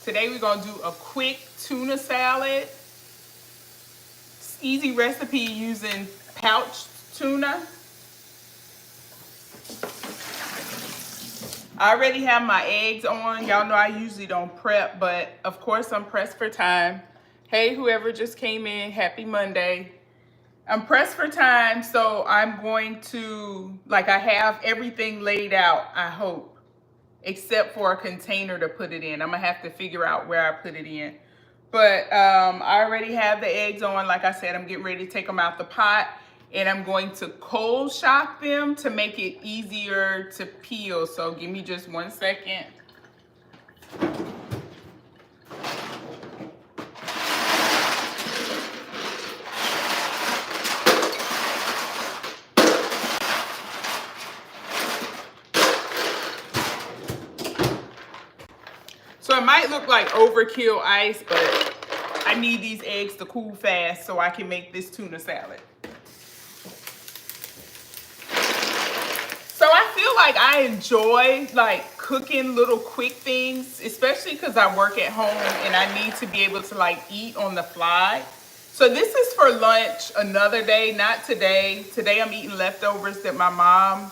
Today we're gonna do a quick tuna salad. It's easy recipe using pouched tuna. I already have my eggs on. Y'all know I usually don't prep, but of course I'm pressed for time. Hey, whoever just came in, happy Monday. I'm pressed for time, so I'm going to, like, I have everything laid out, I hope, except for a container to put it in. I'm gonna have to figure out where I put it in. But I already have the eggs on. Like I said, I'm getting ready to take them out the pot, and I'm going to cold shock them to make it easier to peel. So give me just 1 second. So it might look like overkill ice, but I need these eggs to cool fast so I can make this tuna salad. So I feel like I enjoy like cooking little quick things, especially because I work at home and I need to be able to like eat on the fly. So this is for lunch another day, not today. Today I'm eating leftovers that my mom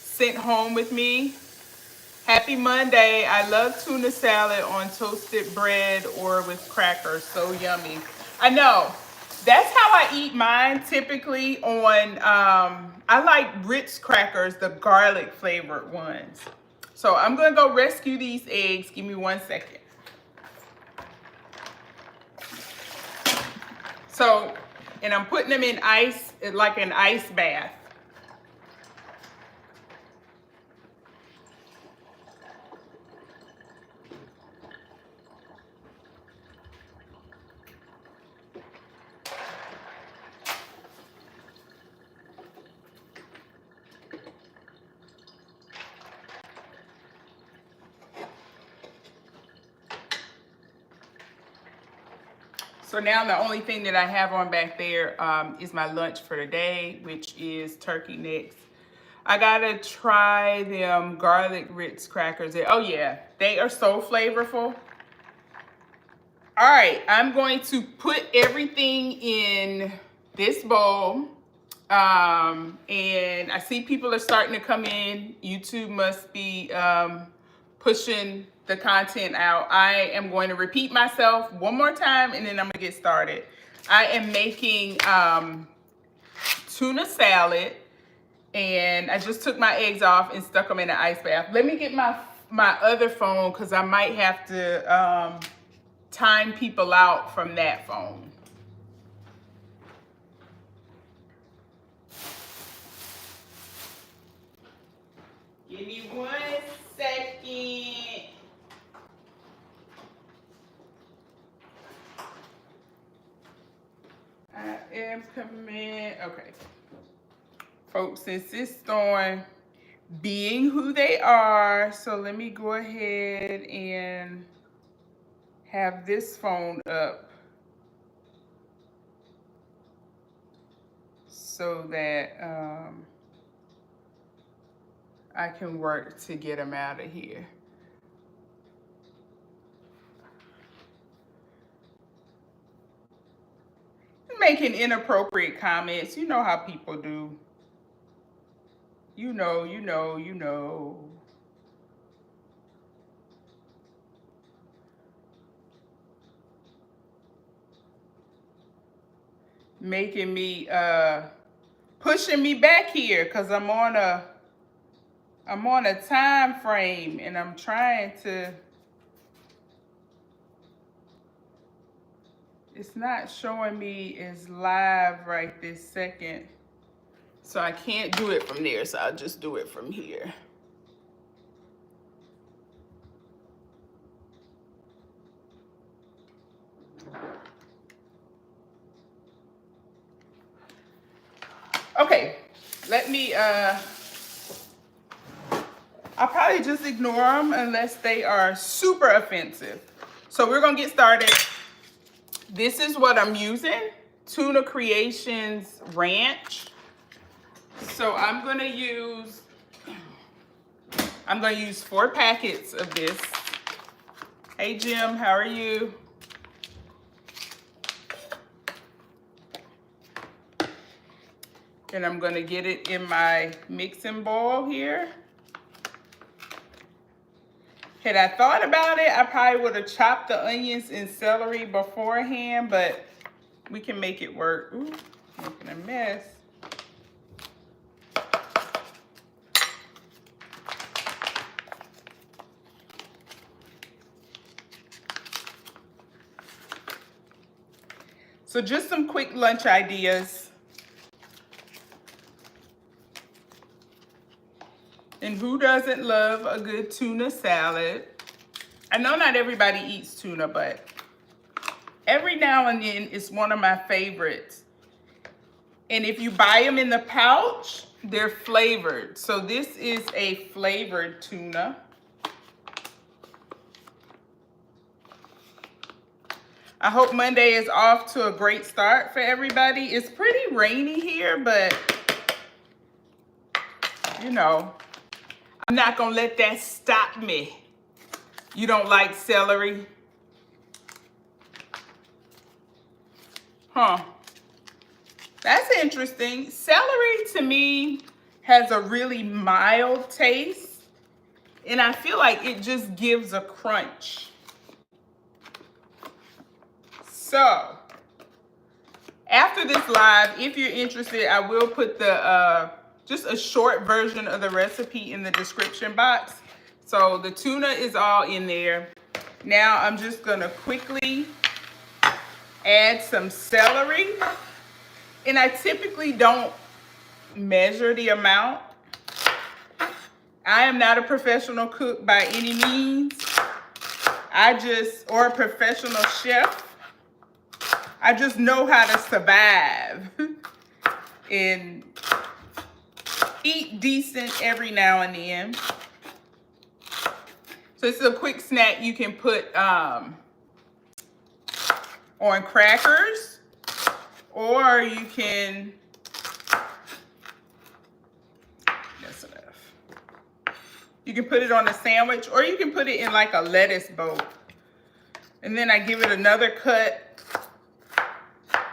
sent home with me. Happy Monday. I love tuna salad on toasted bread or with crackers. So yummy. I know. That's how I eat mine typically on, I like Ritz crackers, the garlic flavored ones. So I'm going to go rescue these eggs. Give me 1 second. So, and I'm putting them in ice, like an ice bath. So now the only thing that I have on back there is my lunch for today, which is turkey necks. I gotta try them garlic Ritz crackers. Oh yeah, they are so flavorful. All right, I'm going to put everything in this bowl. And I see people are starting to come in. YouTube must be pushing the content out. I am going to repeat myself one more time and then I'm gonna get started. I am making tuna salad, and I just took my eggs off and stuck them in an ice bath. Let me get my other phone because I might have to time people out from that phone. Give me 1 second. I am coming. Okay. Folks, since it's starting being who they are, so let me go ahead and have this phone up so that I can work to get them out of here. Making inappropriate comments. You know how people do. You know. Making me, pushing me back here because I'm on a time frame and I'm trying to, it's not showing me as live right this second. So I can't do it from there, so I'll just do it from here. Okay, let me, I'll probably just ignore them unless they are super offensive. So we're gonna get started. This is what I'm using, Tuna Creations Ranch. So I'm gonna use 4 packets of this. Hey Jim, how are you? And I'm gonna get it in my mixing bowl here. Had I thought about it, I probably would have chopped the onions and celery beforehand, but we can make it work. Ooh, making a mess. So just some quick lunch ideas. And who doesn't love a good tuna salad? I know not everybody eats tuna, but every now and then it's one of my favorites. And if you buy them in the pouch, they're flavored. So this is a flavored tuna. I hope Monday is off to a great start for everybody. It's pretty rainy here, but you know, I'm not gonna let that stop me. You don't like celery? Huh. That's interesting. Celery to me has a really mild taste, and I feel like it just gives a crunch. So, after this live, if you're interested, I will put the just a short version of the recipe in the description box. So the tuna is all in there. Now I'm just gonna quickly add some celery. And I typically don't measure the amount. I am not a professional cook by any means. Or a professional chef. I just know how to survive and eat decent every now and then. So this is a quick snack you can put on crackers, or you can, that's enough. You can put it on a sandwich, or you can put it in like a lettuce bowl. And then I give it another cut.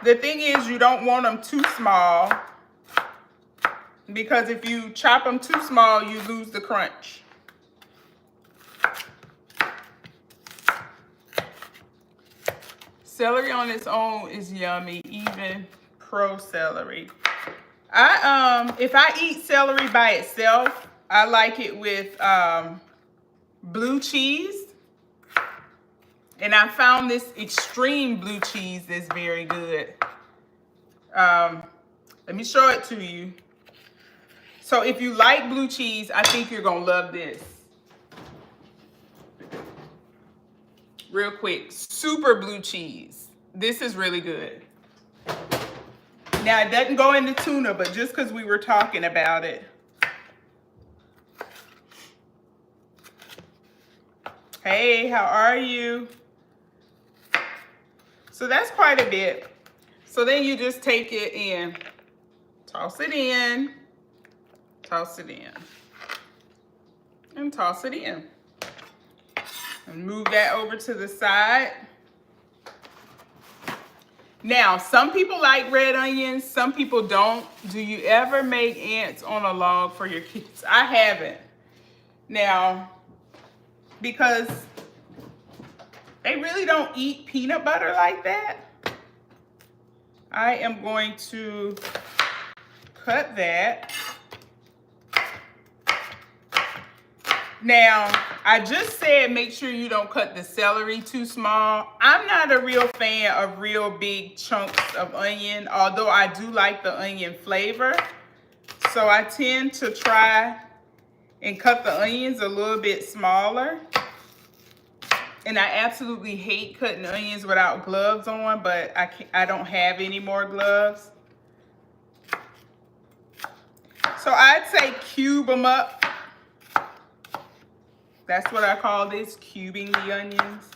The thing is, you don't want them too small, because if you chop them too small, you lose the crunch. Celery on its own is yummy, even pro-celery. If I eat celery by itself, I like it with blue cheese. And I found this extreme blue cheese that's very good. Let me show it to you. So if you like blue cheese, I think you're gonna love this. Real quick, super blue cheese. This is really good. Now it doesn't go into tuna, but just because we were talking about it. Hey, how are you? So that's quite a bit. So then you just take it and toss it in, toss it in, and toss it in. And move that over to the side. Now, some people like red onions, some people don't. Do you ever make ants on a log for your kids? I haven't. Now, because they really don't eat peanut butter like that, I am going to cut that. Now, I just said make sure you don't cut the celery too small. I'm not a real fan of real big chunks of onion, although I do like the onion flavor. So I tend to try and cut the onions a little bit smaller. And I absolutely hate cutting onions without gloves on, but I don't have any more gloves. So I'd say cube them up. That's what I call this, cubing the onions.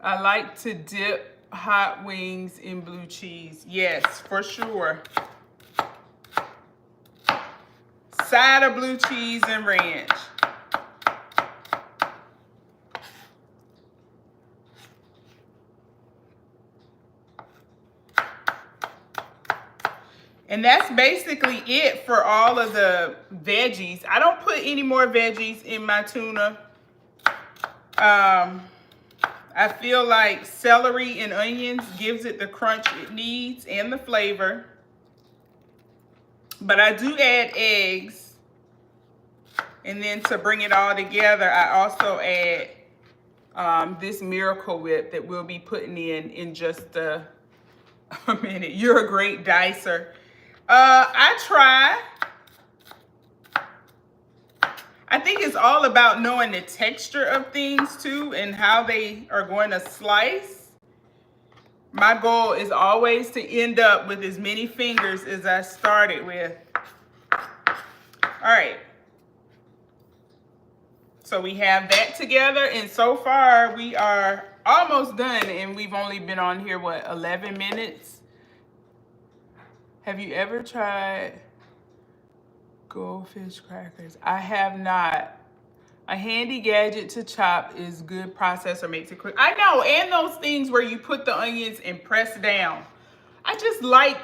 I like to dip hot wings in blue cheese. Yes, for sure. side of blue cheese and ranch. And that's basically it for all of the veggies. I don't put any more veggies in my tuna. I feel like celery and onions gives it the crunch it needs and the flavor. But I do add eggs. And then to bring it all together, I also add this Miracle Whip that we'll be putting in just a minute. You're a great dicer. I try. I think it's all about knowing the texture of things too and how they are going to slice. My goal is always to end up with as many fingers as I started with. All right. So we have that together, and so far we are almost done, and we've only been on here, what, 11 minutes? Have you ever tried goldfish crackers? I have not. A handy gadget to chop is good processor, makes it quick. I know, and those things where you put the onions and press down. I just like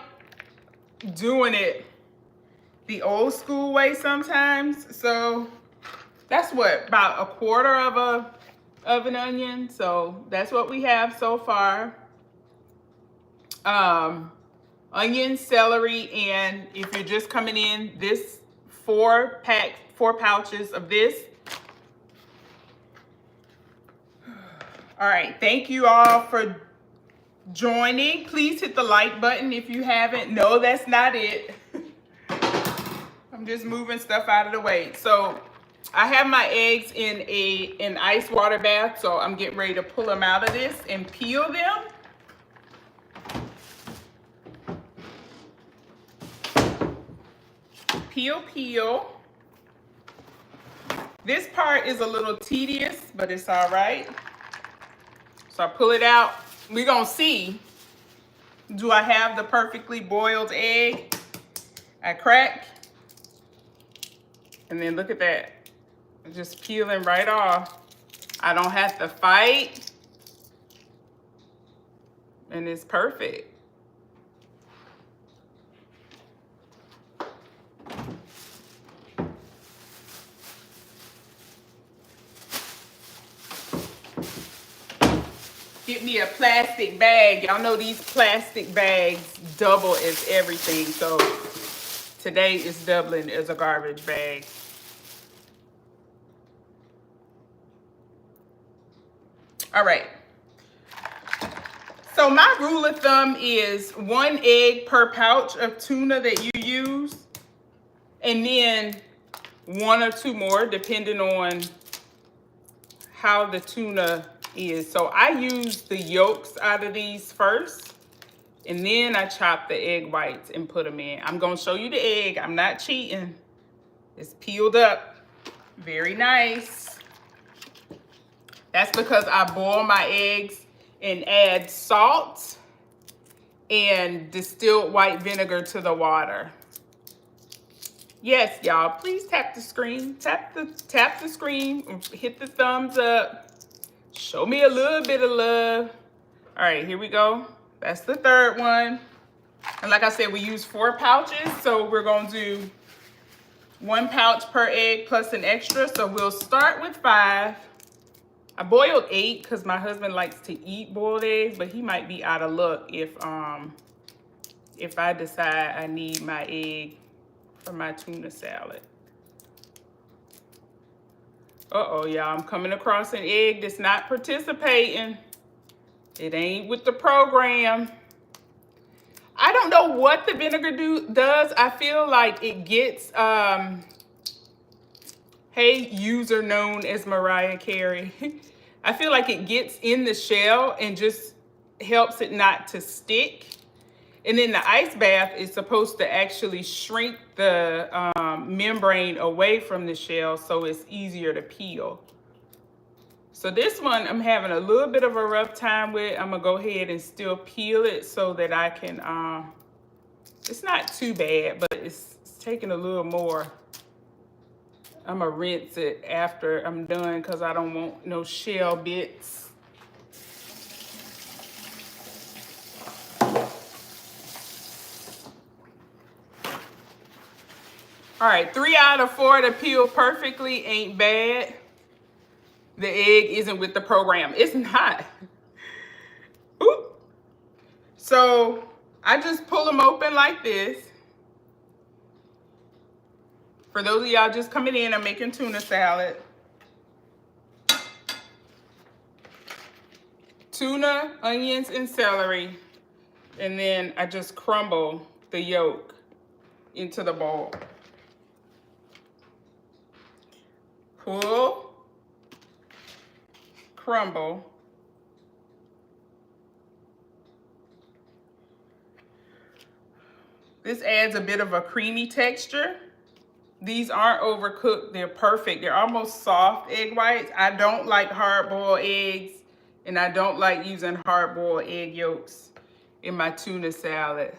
doing it the old school way sometimes. So that's what, about a quarter of an onion. So that's what we have so far. Onion, celery, and if you're just coming in, this 4 pouches of this. All right, thank you all for joining. Please hit the like button if you haven't. No, that's not it. I'm just moving stuff out of the way. So I have my eggs in an ice water bath, so I'm getting ready to pull them out of this and peel them. Peel. This part is a little tedious, but it's all right. So I pull it out. We're gonna see, do I have the perfectly boiled egg? I crack, and then look at that. It's just peeling right off. I don't have to fight, and it's perfect. Get me a plastic bag. Y'all know these plastic bags double as everything. So today is doubling as a garbage bag. All right. So my rule of thumb is 1 egg per pouch of tuna that you use. And then 1 or 2 more depending on how the tuna is. So I use the yolks out of these first, and then I chop the egg whites and put them in. I'm gonna show you the egg. I'm not cheating. It's peeled up. Very nice. That's because I boil my eggs and add salt and distilled white vinegar to the water. Yes, y'all, please tap the screen. Tap the screen, hit the thumbs up. Show me a little bit of love. All right, here we go. That's the 3rd one. And like I said, we use 4 pouches. So we're gonna do 1 pouch per egg plus an extra. So we'll start with 5. I boiled 8 because my husband likes to eat boiled eggs, but he might be out of luck if I decide I need my egg for my tuna salad. Uh-oh, y'all, I'm coming across an egg that's not participating. It ain't with the program. I don't know what the vinegar does. I feel like it gets, hey, user known as Mariah Carey. I feel like it gets in the shell and just helps it not to stick. And then the ice bath is supposed to actually shrink the membrane away from the shell so it's easier to peel. So this one I'm having a little bit of a rough time with. I'm gonna go ahead and still peel it so that I can, it's not too bad, but it's taking a little more I'm gonna rinse it after I'm done because I don't want no shell bits. All right, 3 out of 4 to peel perfectly ain't bad. The egg isn't with the program. It's not. Oop. So I just pull them open like this. For those of y'all just coming in, I'm making tuna salad. Tuna, onions, and celery. And then I just crumble the yolk into the bowl. Pull, crumble. This adds a bit of a creamy texture. These aren't overcooked, they're perfect. They're almost soft egg whites. I don't like hard-boiled eggs, and I don't like using hard-boiled egg yolks in my tuna salad.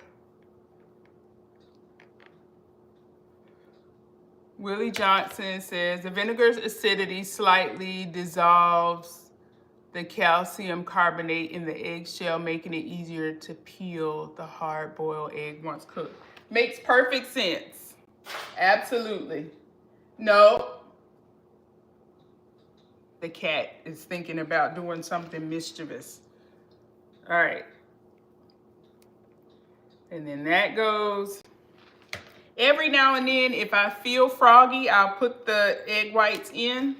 Willie Johnson says, the vinegar's acidity slightly dissolves the calcium carbonate in the eggshell, making it easier to peel the hard-boiled egg once cooked. Makes perfect sense. Absolutely. No. The cat is thinking about doing something mischievous. All right. And then that goes. Every now and then, if I feel froggy, I'll put the egg whites in.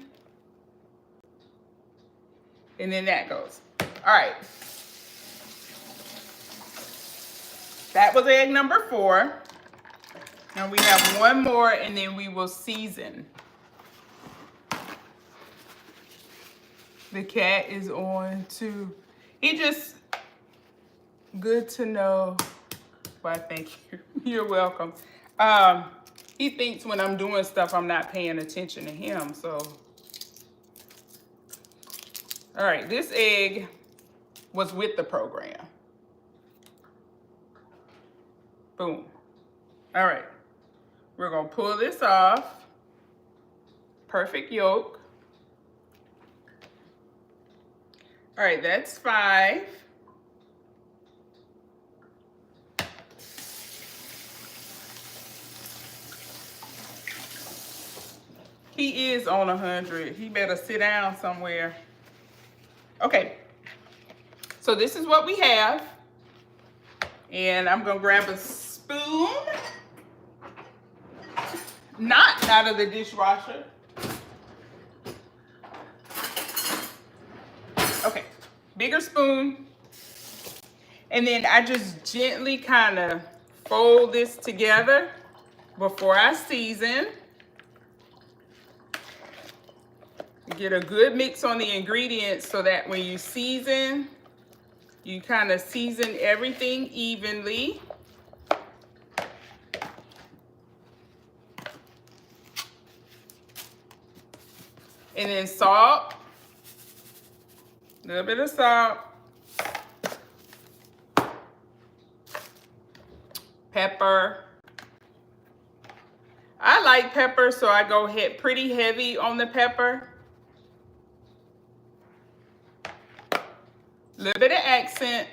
And then that goes. All right. That was egg number 4. Now we have one more, and then we will season. The cat is on too. He just, good to know. Why, thank you. You're welcome. He thinks when I'm doing stuff, I'm not paying attention to him, so. All right, this egg was with the program. Boom. All right, we're gonna pull this off. Perfect yolk. All right, that's 5. He is on 100. He better sit down somewhere. Okay, so this is what we have. And I'm gonna grab a spoon. Not out of the dishwasher. Okay, bigger spoon. And then I just gently kind of fold this together before I season. Get a good mix on the ingredients so that when you season, you kind of season everything evenly. And then salt, a little bit of salt, pepper. I like pepper, so I go ahead pretty heavy on the pepper. A little bit of accent.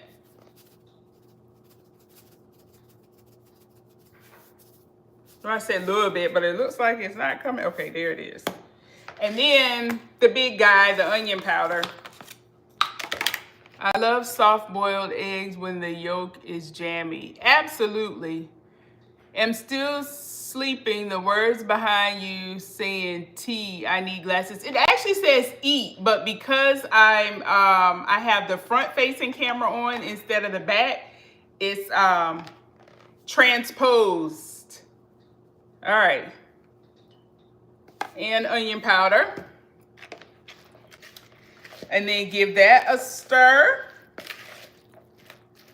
Well, I said a little bit, but it looks like it's not coming. Okay, there it is. And then the big guy, the onion powder. I love soft-boiled eggs when the yolk is jammy. Absolutely. Am still sleeping. The words behind you saying tea, I need glasses. It actually says eat, but because I have the front-facing camera on instead of the back, it's transposed. All right. And onion powder. And then give that a stir.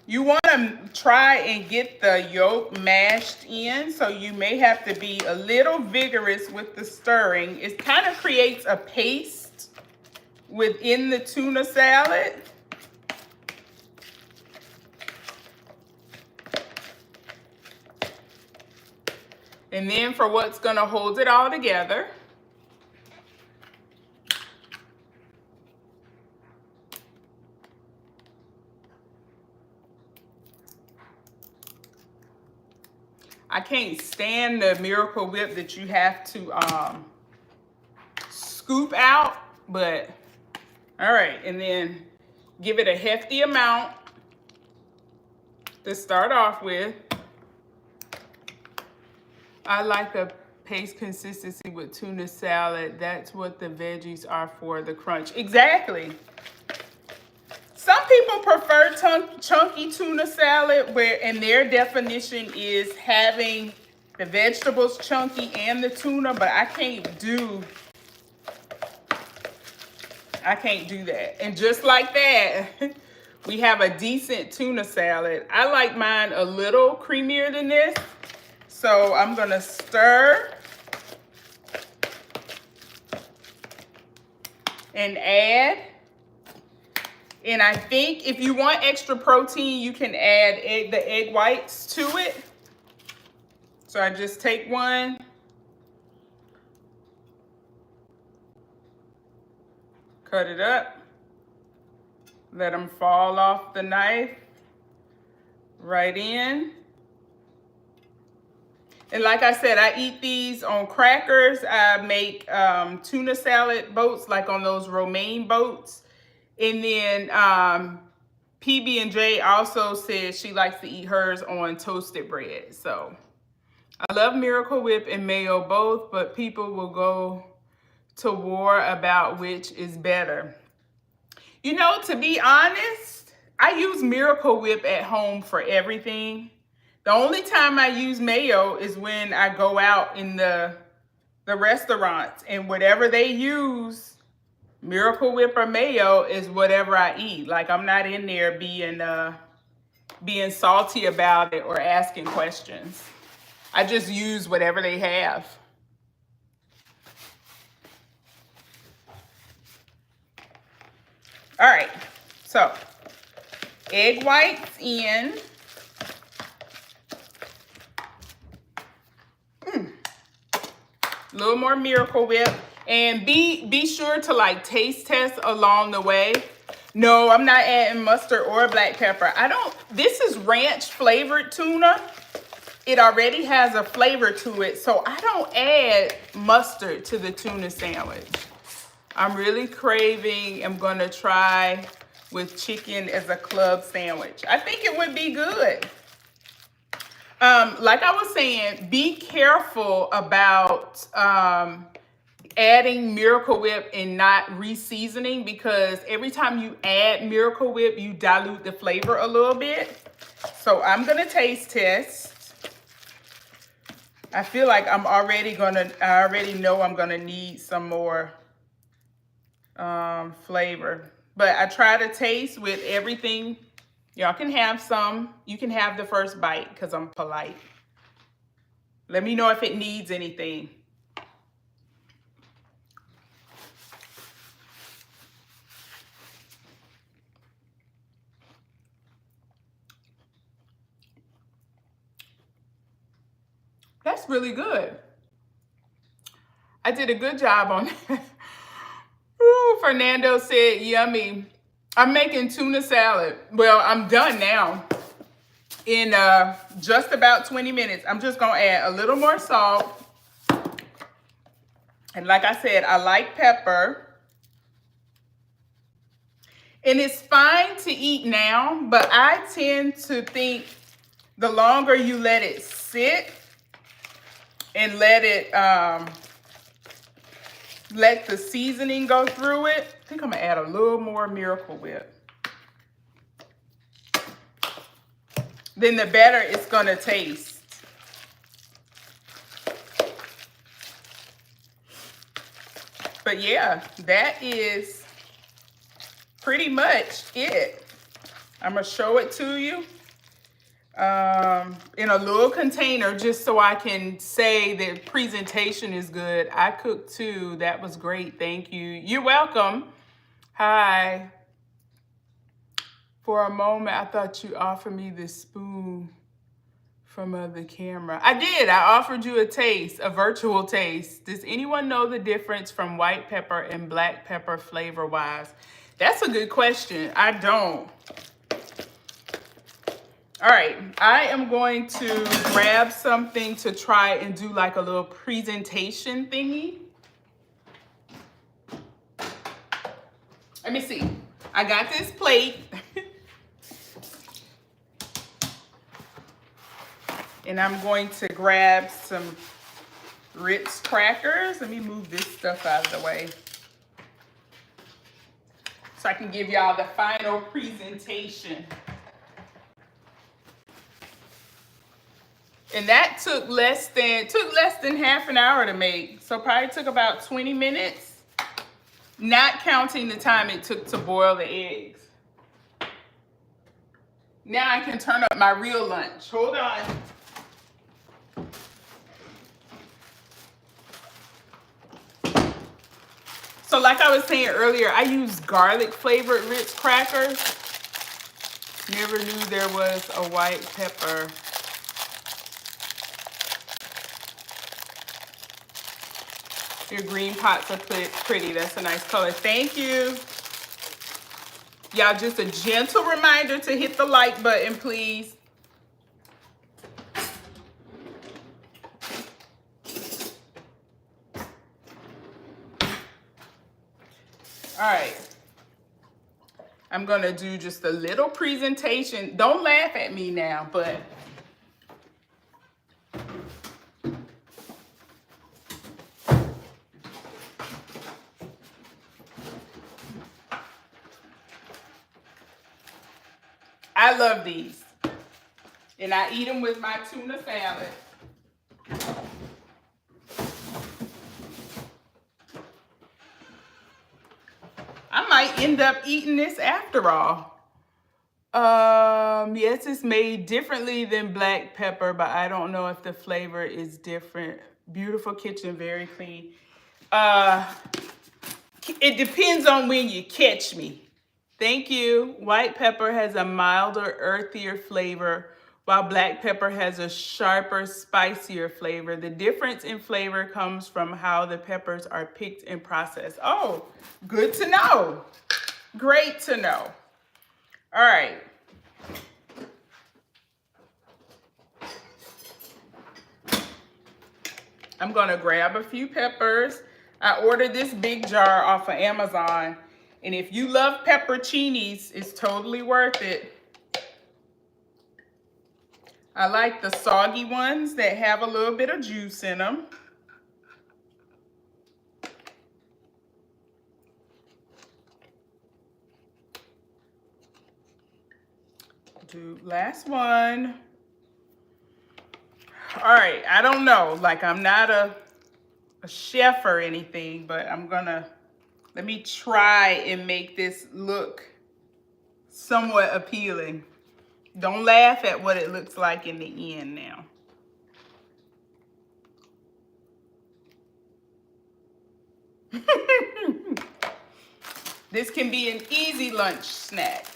You want to try and get the yolk mashed in, so you may have to be a little vigorous with the stirring. It kind of creates a paste within the tuna salad. And then for what's going to hold it all together, I can't stand the Miracle Whip that you have to scoop out, but all right. And then give it a hefty amount to start off with. I like a paste consistency with tuna salad. That's what the veggies are for, the crunch. Exactly. Some people prefer chunky tuna salad, and their definition is having the vegetables chunky and the tuna, but I can't do that. And just like that, we have a decent tuna salad. I like mine a little creamier than this. So I'm gonna stir and add. And I think if you want extra protein, you can add the egg whites to it. So I just take one. Cut it up. Let them fall off the knife. Right in. And like I said, I eat these on crackers. I make tuna salad boats, like on those romaine boats. And then PB&J also says she likes to eat hers on toasted bread. So I love Miracle Whip and mayo both, but people will go to war about which is better. You know, to be honest, I use Miracle Whip at home for everything. The only time I use mayo is when I go out in the restaurants, and whatever they use, Miracle Whip or mayo, is whatever I eat. Like, I'm not in there being salty about it or asking questions. I just use whatever they have. All right, so egg whites in. A little more Miracle Whip, and be sure to like taste test along the way. No, I'm not adding mustard or black pepper. This is ranch flavored tuna. It already has a flavor to it, so I don't add mustard to the tuna sandwich. I'm really craving. I'm gonna try with chicken as a club sandwich. I think it would be good. Like I was saying, be careful about adding Miracle Whip and not re-seasoning, because every time you add Miracle Whip, you dilute the flavor a little bit. So I'm gonna taste test. I feel like I already know I'm gonna need some more flavor. But I try to taste with everything. Y'all can have some. You can have the first bite because I'm polite. Let me know if it needs anything. That's really good. I did a good job on that. Ooh, Fernando said yummy. I'm making tuna salad. Well, I'm done now. In just about 20 minutes. I'm just gonna add a little more salt. And like I said, I like pepper. And it's fine to eat now, but I tend to think the longer you let it sit and let the seasoning go through it. I think I'm gonna add a little more Miracle Whip. Then the better it's gonna taste. But yeah, that is pretty much it. I'm gonna show it to you in a little container just so I can say the presentation is good. I cooked too. That was great. Thank you. You're welcome. Hi. For a moment, I thought you offered me this spoon from the camera. I did. I offered you a taste, a virtual taste. Does anyone know the difference from white pepper and black pepper flavor-wise? That's a good question. I don't. All right, I am going to grab something to try and do like a little presentation thingy. Let me see. I got this plate. And I'm going to grab some Ritz crackers. Let me move this stuff out of the way so I can give y'all the final presentation. And that took less than half an hour to make. So probably took about 20 minutes, not counting the time it took to boil the eggs. Now I can turn up my real lunch. Hold on. So like I was saying earlier, I use garlic flavored Ritz crackers. Never knew there was a white pepper. Your green pots are pretty. That's a nice color. Thank you. Y'all, just a gentle reminder to hit the like button, please. All right. I'm going to do just a little presentation. Don't laugh at me now, but I love these. And I eat them with my tuna salad. I might end up eating this after all. Yes, it's made differently than black pepper, but I don't know if the flavor is different. Beautiful kitchen, very clean. It depends on when you catch me. Thank you. White pepper has a milder, earthier flavor, while black pepper has a sharper, spicier flavor. The difference in flavor comes from how the peppers are picked and processed. Oh, good to know. Great to know. All right. I'm gonna grab a few peppers. I ordered this big jar off of Amazon. And if you love pepperocinis, it's totally worth it. I like the soggy ones that have a little bit of juice in them. Do last one. All right, I don't know, like I'm not a chef or anything, but let me try and make this look somewhat appealing. Don't laugh at what it looks like in the end now. This can be an easy lunch snack.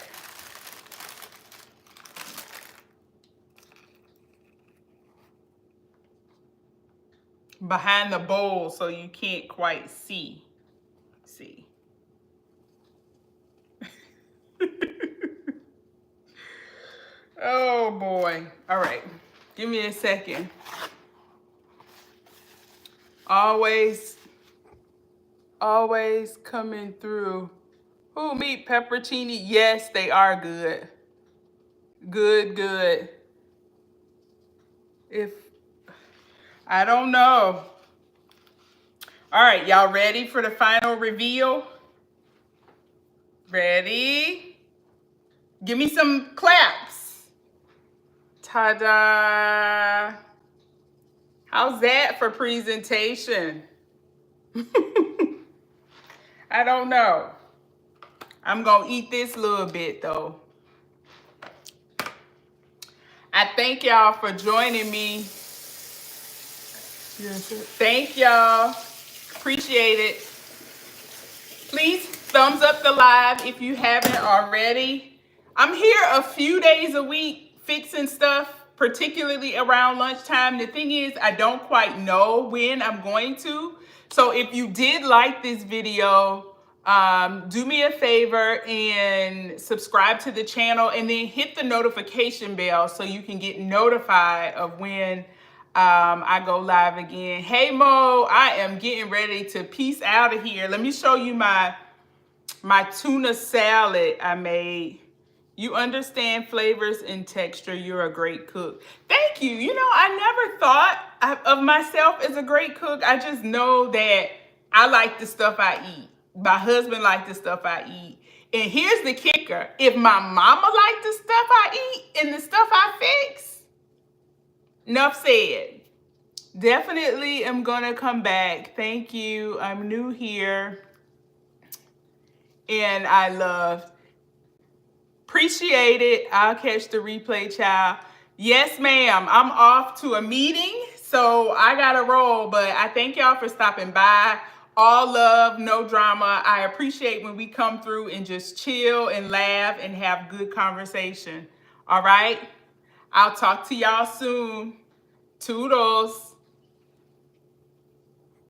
Behind the bowl so you can't quite see. Oh boy. All right. Give me a second. Always coming through. Who meat pepperoni? Yes, they are good. Good. I don't know. All right, y'all ready for the final reveal? Ready? Give me some claps. Ta-da. How's that for presentation? I don't know. I'm gonna eat this little bit though. I thank y'all for joining me. Thank y'all. Appreciate it. Please thumbs up the live if you haven't already. I'm here a few days a week fixing stuff, particularly around lunchtime. The thing is, I don't quite know when I'm going to. So if you did like this video, Do me a favor and subscribe to the channel, and then hit the notification bell so you can get notified of when I go live again. Hey Mo, I am getting ready to peace out of here. Let me show you my tuna salad I made. You understand flavors and texture. You're a great cook. Thank you. You know, I never thought of myself as a great cook. I just know that I like the stuff I eat. My husband likes the stuff I eat. And here's the kicker. If my mama liked the stuff I eat and the stuff I fix, enough said. Definitely am gonna come back. Thank you. I'm new here. And I love. Appreciate it. I'll catch the replay, child. Yes, ma'am. I'm off to a meeting, so I gotta roll. But I thank y'all for stopping by. All love, no drama. I appreciate when we come through and just chill and laugh and have good conversation. All right? I'll talk to y'all soon. Toodles.